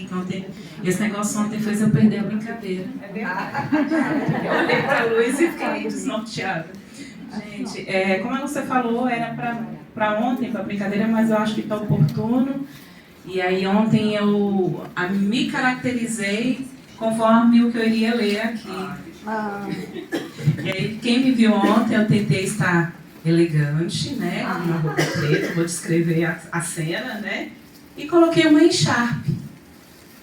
aqui que ontem, esse negócio ontem fez eu perder a brincadeira. É verdade. Eu olhei para a luz e fiquei desnorteada. Gente, como você falou, era para ontem, para a brincadeira, mas eu acho que está oportuno. E aí ontem eu me caracterizei conforme o que eu iria ler aqui. E aí, quem me viu ontem, eu tentei estar elegante, né? Uma roupa preta, vou descrever a cena, né? E coloquei uma encharpe,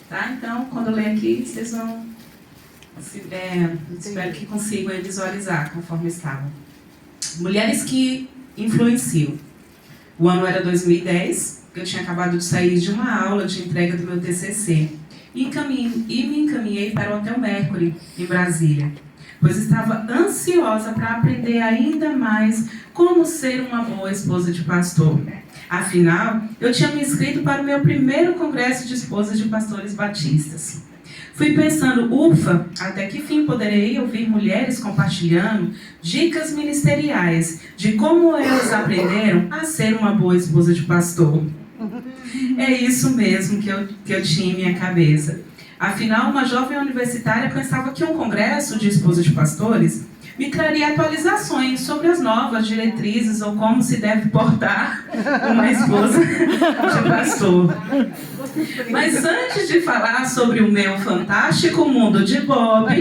tá? Então, quando eu ler aqui, vocês vão... espero que consigam visualizar conforme estavam. Mulheres que influenciam. O ano era 2010, eu tinha acabado de sair de uma aula de entrega do meu TCC. E me encaminhei para o Hotel Mercury, em Brasília, pois estava ansiosa para aprender ainda mais como ser uma boa esposa de pastor. Afinal, eu tinha me inscrito para o meu primeiro congresso de esposas de pastores batistas. Fui pensando, ufa, até que fim poderei ouvir mulheres compartilhando dicas ministeriais de como elas aprenderam a ser uma boa esposa de pastor. É isso mesmo que eu tinha em minha cabeça. Afinal, uma jovem universitária pensava que um congresso de esposa de pastores me traria atualizações sobre as novas diretrizes ou como se deve portar uma esposa de pastor. Mas antes de falar sobre o meu fantástico mundo de Bob,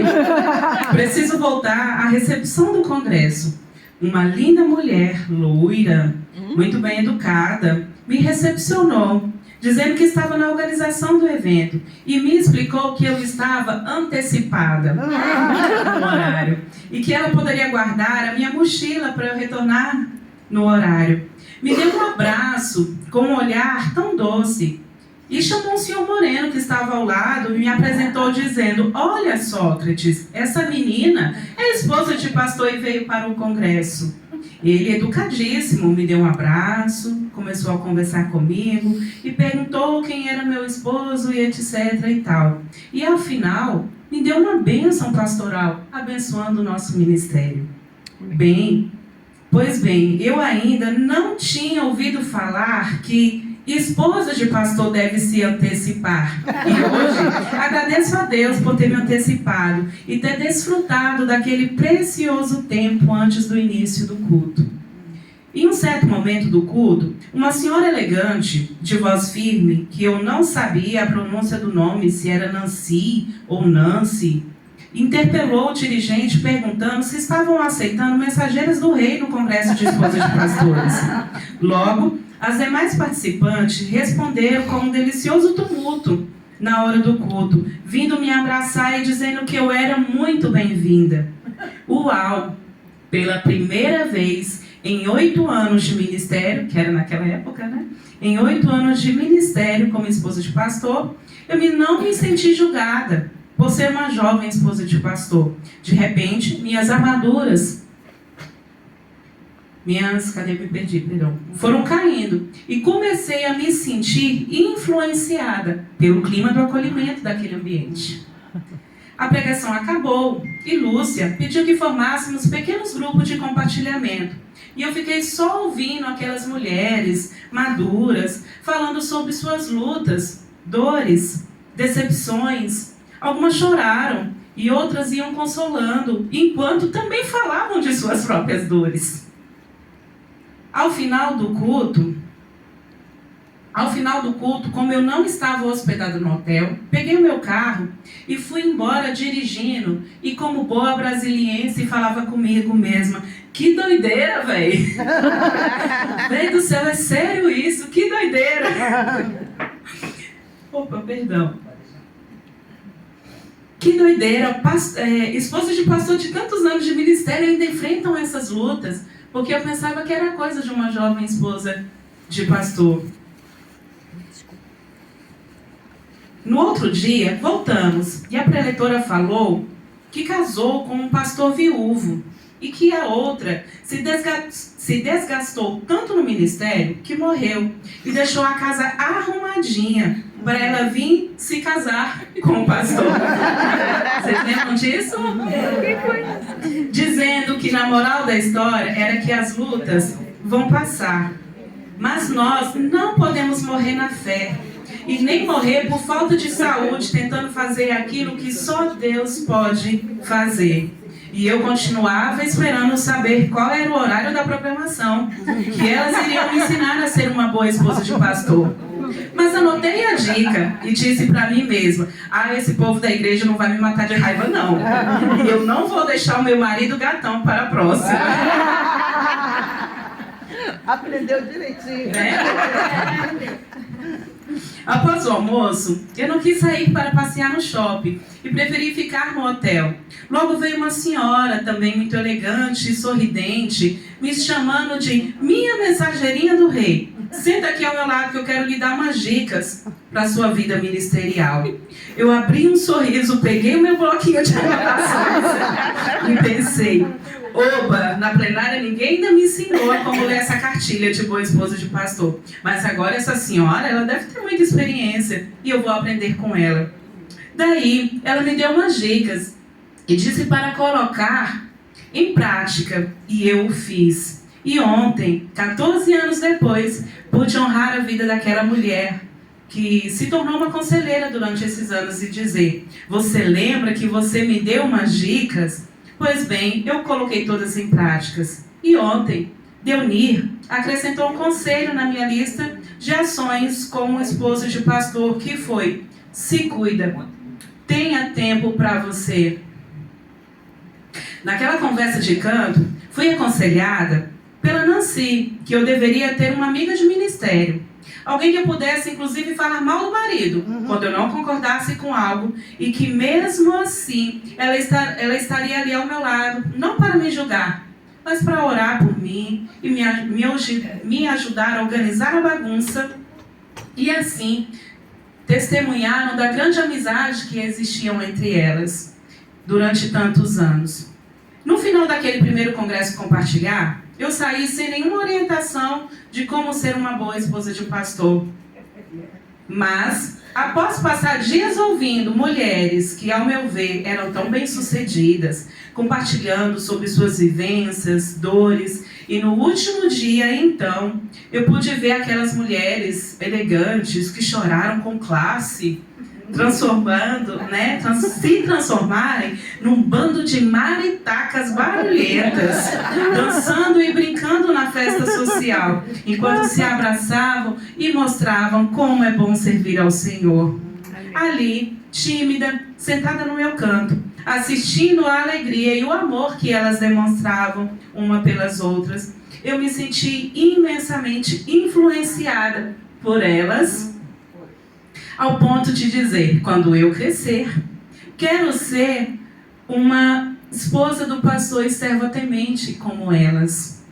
preciso voltar à recepção do congresso. Uma linda mulher, loira, muito bem educada, me recepcionou, dizendo que estava na organização do evento e me explicou que eu estava antecipada no horário e que ela poderia guardar a minha mochila para eu retornar no horário. Me deu um abraço com um olhar tão doce e chamou um senhor moreno que estava ao lado e me apresentou dizendo: olha, Sócrates, essa menina é esposa de pastor e veio para o congresso. Ele, educadíssimo, me deu um abraço, começou a conversar comigo e perguntou quem era meu esposo e etc e tal. E ao final, me deu uma bênção pastoral, abençoando o nosso ministério. Pois bem, eu ainda não tinha ouvido falar que esposa de pastor deve se antecipar. E hoje agradeço a Deus por ter me antecipado e ter desfrutado daquele precioso tempo antes do início do culto. Em um certo momento do culto, uma senhora elegante, de voz firme, que eu não sabia a pronúncia do nome, se era Nancy ou Nancy, interpelou o dirigente perguntando se estavam aceitando mensageiras do rei no congresso de esposas de pastores. Logo, as demais participantes responderam com um delicioso tumulto na hora do culto, vindo me abraçar e dizendo que eu era muito bem-vinda. Uau! Pela primeira vez em 8 anos de ministério, que era naquela época, né? Em 8 anos de ministério como esposa de pastor, eu não me senti julgada por ser uma jovem esposa de pastor. De repente, minhas armaduras... foram caindo e comecei a me sentir influenciada pelo clima do acolhimento daquele ambiente. A pregação acabou e Lúcia pediu que formássemos pequenos grupos de compartilhamento. E eu fiquei só ouvindo aquelas mulheres maduras falando sobre suas lutas, dores, decepções. Algumas choraram e outras iam consolando, enquanto também falavam de suas próprias dores. Ao final do culto, como eu não estava hospedada no hotel, peguei o meu carro e fui embora dirigindo. E como boa brasiliense, falava comigo mesma: que doideira, velho! Velho do céu, é sério isso? Que doideira! Opa, perdão. Que doideira! Esposas de pastor de tantos anos de ministério ainda enfrentam essas lutas. Porque eu pensava que era coisa de uma jovem esposa de pastor. No outro dia, voltamos e a preletora falou que casou com um pastor viúvo e que a outra se desgastou tanto no ministério que morreu e deixou a casa arrumadinha para ela vir se casar com o pastor. Vocês lembram disso? Dizendo que na moral da história era que as lutas vão passar, mas nós não podemos morrer na fé e nem morrer por falta de saúde, tentando fazer aquilo que só Deus pode fazer. E eu continuava esperando saber qual era o horário da programação, que elas iriam me ensinar a ser uma boa esposa de pastor. Mas anotei a dica e disse para mim mesma: esse povo da igreja não vai me matar de raiva, não. E eu não vou deixar o meu marido gatão para a próxima. Aprendeu direitinho. Após o almoço, eu não quis sair para passear no shopping e preferi ficar no hotel. Logo veio uma senhora, também muito elegante e sorridente, me chamando de minha mensageirinha do rei. Senta aqui ao meu lado que eu quero lhe dar umas dicas para a sua vida ministerial. Eu abri um sorriso, peguei o meu bloquinho de anotações e pensei: oba, na plenária ninguém ainda me ensinou a como ler essa cartilha de boa esposa de pastor. Mas agora essa senhora, ela deve ter muita experiência e eu vou aprender com ela. Daí, ela me deu umas dicas e disse para colocar em prática, e eu o fiz. E ontem, 14 anos depois, pude honrar a vida daquela mulher que se tornou uma conselheira durante esses anos e dizer: você lembra que você me deu umas dicas? Pois bem, eu coloquei todas em práticas. E ontem, Deunir acrescentou um conselho na minha lista de ações como esposa de pastor, que foi: se cuida, tenha tempo para você. Naquela conversa de canto, fui aconselhada pela Nancy que eu deveria ter uma amiga de ministério. Alguém que eu pudesse, inclusive, falar mal do marido, quando eu não concordasse com algo, e que mesmo assim, ela estaria ali ao meu lado, não para me julgar, mas para orar por mim e me ajudar a organizar a bagunça, e assim, testemunharam da grande amizade que existiam entre elas durante tantos anos. No final daquele primeiro congresso Compartilhar, eu saí sem nenhuma orientação de como ser uma boa esposa de pastor. Mas, após passar dias ouvindo mulheres que, ao meu ver, eram tão bem-sucedidas, compartilhando sobre suas vivências, dores, e no último dia, então, eu pude ver aquelas mulheres elegantes que choraram com classe, se transformarem num bando de maritacas barulhentas, dançando e brincando na festa social, enquanto se abraçavam e mostravam como é bom servir ao Senhor. Ali, tímida, sentada no meu canto, assistindo a alegria e o amor que elas demonstravam uma pelas outras, eu me senti imensamente influenciada por elas, ao ponto de dizer: quando eu crescer, quero ser uma esposa do pastor e serva temente como elas.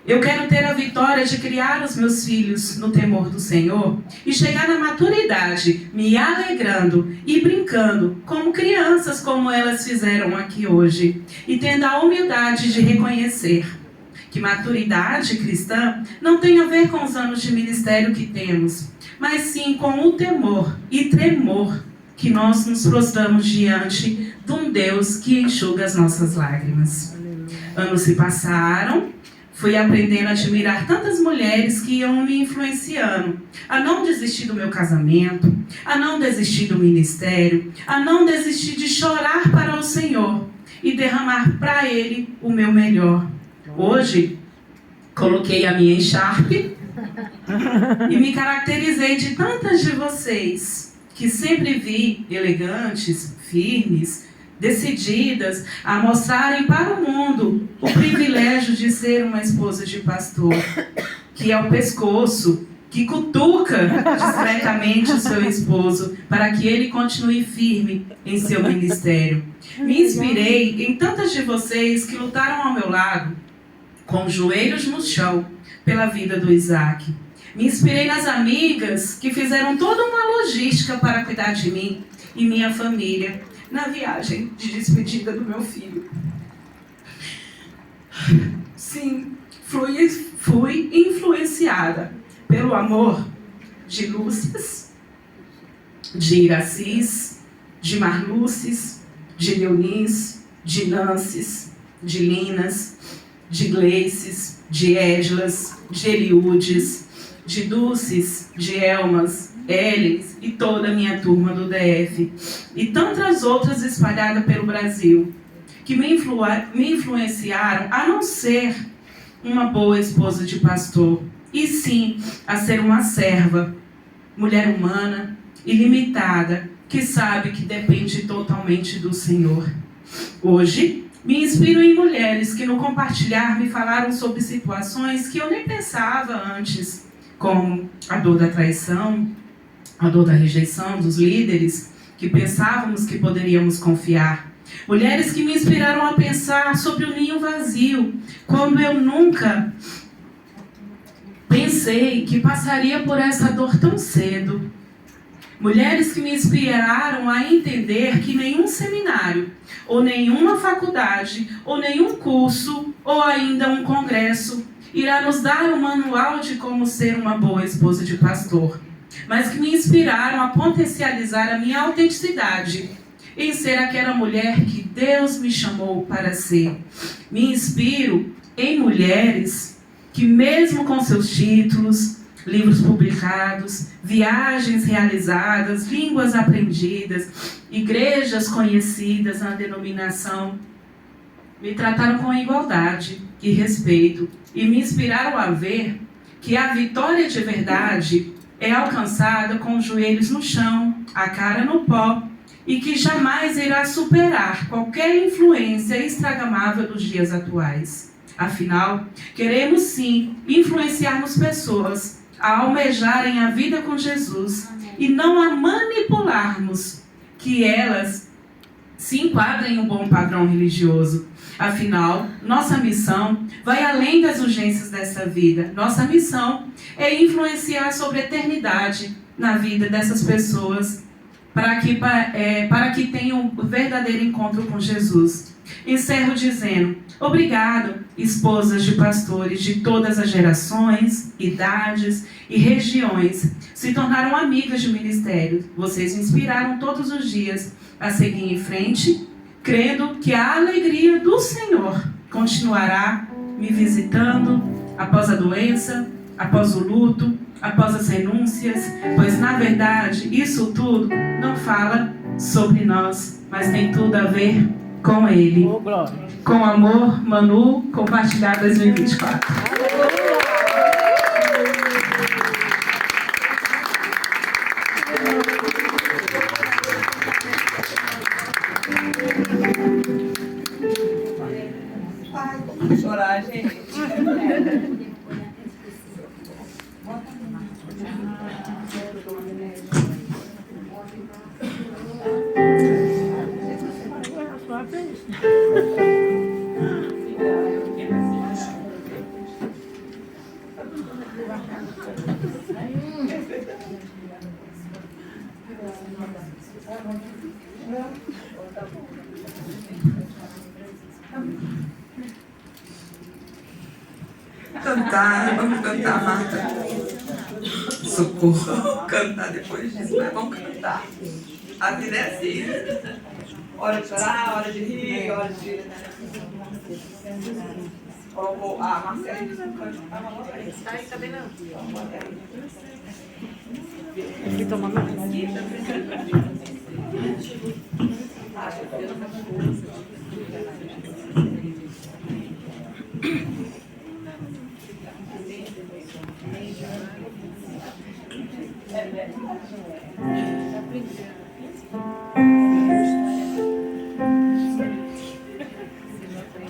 Eu quero ter a vitória de criar os meus filhos no temor do Senhor e chegar na maturidade me alegrando e brincando como crianças, como elas fizeram aqui hoje, e tendo a humildade de reconhecer que maturidade cristã não tem a ver com os anos de ministério que temos, mas sim com o temor e tremor que nós nos prostramos diante de um Deus que enxuga as nossas lágrimas. Anos se passaram, fui aprendendo a admirar tantas mulheres que iam me influenciando a não desistir do meu casamento, a não desistir do ministério, a não desistir de chorar para o Senhor e derramar para Ele o meu melhor. Hoje, coloquei a minha echarpe e me caracterizei de tantas de vocês que sempre vi elegantes, firmes, decididas a mostrarem para o mundo o privilégio de ser uma esposa de pastor, que é o pescoço, que cutuca discretamente o seu esposo para que ele continue firme em seu ministério. Me inspirei em tantas de vocês que lutaram ao meu lado, com os joelhos no chão, pela vida do Isaac. Me inspirei nas amigas que fizeram toda uma logística para cuidar de mim e minha família na viagem de despedida do meu filho. Sim, fui influenciada pelo amor de Lúcias, de Iracis, de Marlúcis, de Leonice, de Nances, de Linas, de Gleices, de Églas, de Eliudes, de Dulces, de Elmas, Elis e toda a minha turma do DF, e tantas outras espalhadas pelo Brasil, que me influenciaram a não ser uma boa esposa de pastor, e sim a ser uma serva, mulher humana, ilimitada, que sabe que depende totalmente do Senhor. Hoje, me inspiro em mulheres que no compartilhar me falaram sobre situações que eu nem pensava antes, como a dor da traição, a dor da rejeição dos líderes, que pensávamos que poderíamos confiar. Mulheres que me inspiraram a pensar sobre o ninho vazio, quando eu nunca pensei que passaria por essa dor tão cedo. Mulheres que me inspiraram a entender que nenhum seminário, ou nenhuma faculdade, ou nenhum curso, ou ainda um congresso, irá nos dar um manual de como ser uma boa esposa de pastor, mas que me inspiraram a potencializar a minha autenticidade, em ser aquela mulher que Deus me chamou para ser. Me inspiro em mulheres que, mesmo com seus títulos, livros publicados, viagens realizadas, línguas aprendidas, igrejas conhecidas na denominação, me trataram com igualdade e respeito e me inspiraram a ver que a vitória de verdade é alcançada com os joelhos no chão, a cara no pó, e que jamais irá superar qualquer influência instagramável dos dias atuais. Afinal, queremos sim influenciarmos pessoas a almejarem a vida com Jesus e não a manipularmos que elas se enquadrem em um bom padrão religioso. Afinal, nossa missão vai além das urgências dessa vida. Nossa missão é influenciar sobre a eternidade na vida dessas pessoas para que tenham um verdadeiro encontro com Jesus. Encerro dizendo: obrigado, esposas de pastores de todas as gerações, idades e regiões. Se tornaram amigas de ministério. Vocês me inspiraram todos os dias a seguir em frente, crendo que a alegria do Senhor continuará me visitando após a doença, após o luto, após as renúncias, pois na verdade isso tudo não fala sobre nós, mas tem tudo a ver com Ele. Com amor, Manu, compartilhar 2024. Vou chorar, gente. Vamos cantar, Marta. Socorro. Cantar depois disso, mas vamos cantar. A vida é assim. Hora de chorar, hora de rir, hora de... Colocou a Marcela e o canto estava logo aí. Tá aí, tá bem não? Aqui tomando.